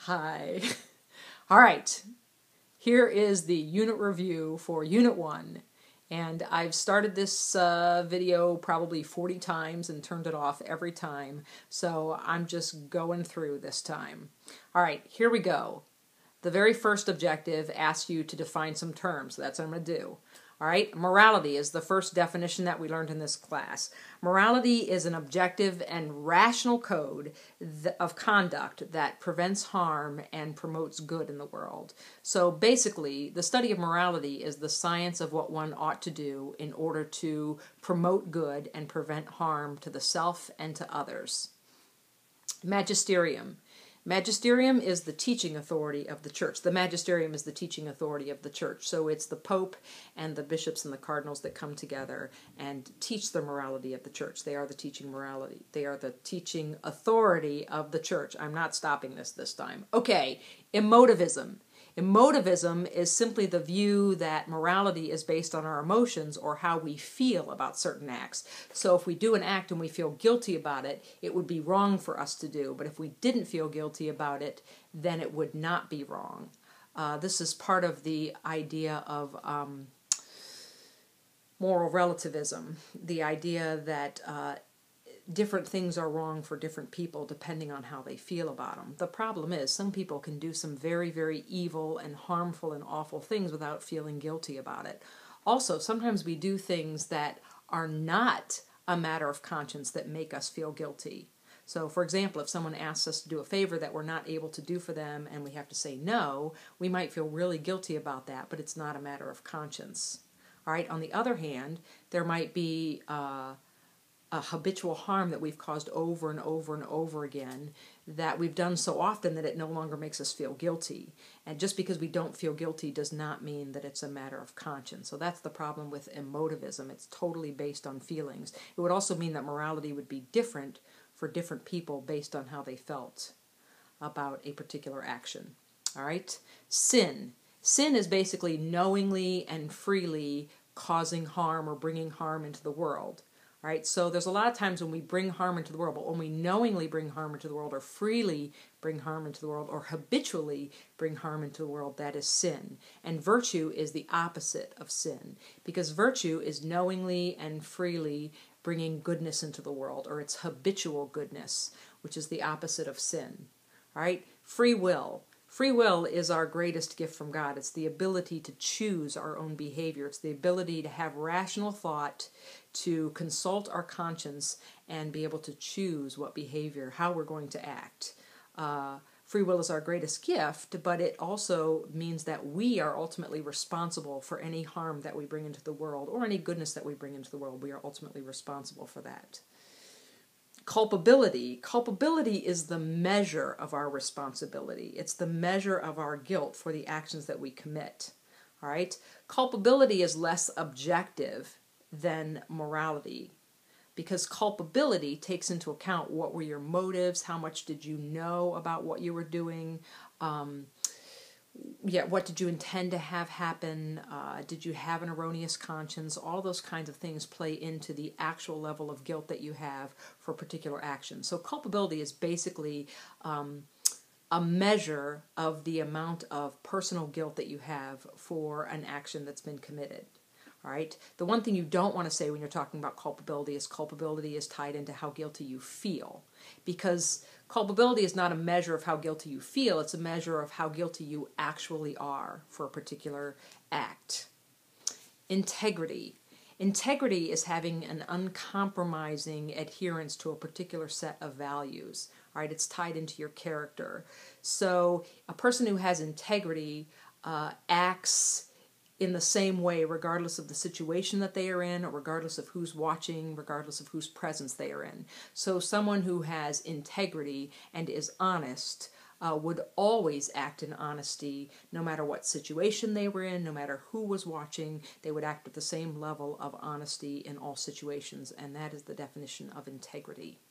Hi. All right. Here is the unit review for Unit 1. And I've started this video probably 40 times and turned it off every time. So I'm just going through this time. All right, here we go. The very first objective asks you to define some terms. That's what I'm going to do. All right, morality is the first definition that we learned in this class. Morality is an objective and rational code of conduct that prevents harm and promotes good in the world. So basically, the study of morality is the science of what one ought to do in order to promote good and prevent harm to the self and to others. Magisterium. Magisterium is the teaching authority of the church. The magisterium is the teaching authority of the church. So it's the Pope and the bishops and the cardinals that come together and teach the morality of the church. They are the teaching morality. They are the teaching authority of the church. I'm not stopping this time. Okay, emotivism. Emotivism is simply the view that morality is based on our emotions or how we feel about certain acts. So if we do an act and we feel guilty about it, it would be wrong for us to do. But if we didn't feel guilty about it, then it would not be wrong. This is part of the idea of moral relativism, the idea that different things are wrong for different people depending on how they feel about them. The problem is some people can do some very, very evil and harmful and awful things without feeling guilty about it. Also, sometimes we do things that are not a matter of conscience that make us feel guilty. So, for example, if someone asks us to do a favor that we're not able to do for them and we have to say no, we might feel really guilty about that, but it's not a matter of conscience. All right. On the other hand, there might be a habitual harm that we've caused over and over and over again that we've done so often that it no longer makes us feel guilty. And just because we don't feel guilty does not mean that it's a matter of conscience. So that's the problem with emotivism. It's totally based on feelings. It would also mean that morality would be different for different people based on how they felt about a particular action. All right? Sin. Sin is basically knowingly and freely causing harm or bringing harm into the world. Right? So there's a lot of times when we bring harm into the world, but when we knowingly bring harm into the world or freely bring harm into the world or habitually bring harm into the world, that is sin. And virtue is the opposite of sin because virtue is knowingly and freely bringing goodness into the world, or it's habitual goodness, which is the opposite of sin. All right? Free will. Free will is our greatest gift from God. It's the ability to choose our own behavior. It's the ability to have rational thought, to consult our conscience, and be able to choose what behavior, how we're going to act. Free will is our greatest gift, but it also means that we are ultimately responsible for any harm that we bring into the world or any goodness that we bring into the world. We are ultimately responsible for that. Culpability. Culpability is the measure of our responsibility. It's the measure of our guilt for the actions that we commit. All right? Culpability is less objective than morality because culpability takes into account what were your motives, how much did you know about what you were doing, what did you intend to have happen? Did you have an erroneous conscience? All those kinds of things play into the actual level of guilt that you have for a particular action. So culpability is basically a measure of the amount of personal guilt that you have for an action that's been committed. All right. The one thing you don't want to say when you're talking about culpability is tied into how guilty you feel, because culpability is not a measure of how guilty you feel. It's a measure of how guilty you actually are for a particular act. Integrity. Integrity is having an uncompromising adherence to a particular set of values. All right. It's tied into your character. So a person who has integrity acts in the same way regardless of the situation that they are in or regardless of who's watching, regardless of whose presence they are in. So someone who has integrity and is honest would always act in honesty no matter what situation they were in, no matter who was watching. They would act with the same level of honesty in all situations, and that is the definition of integrity.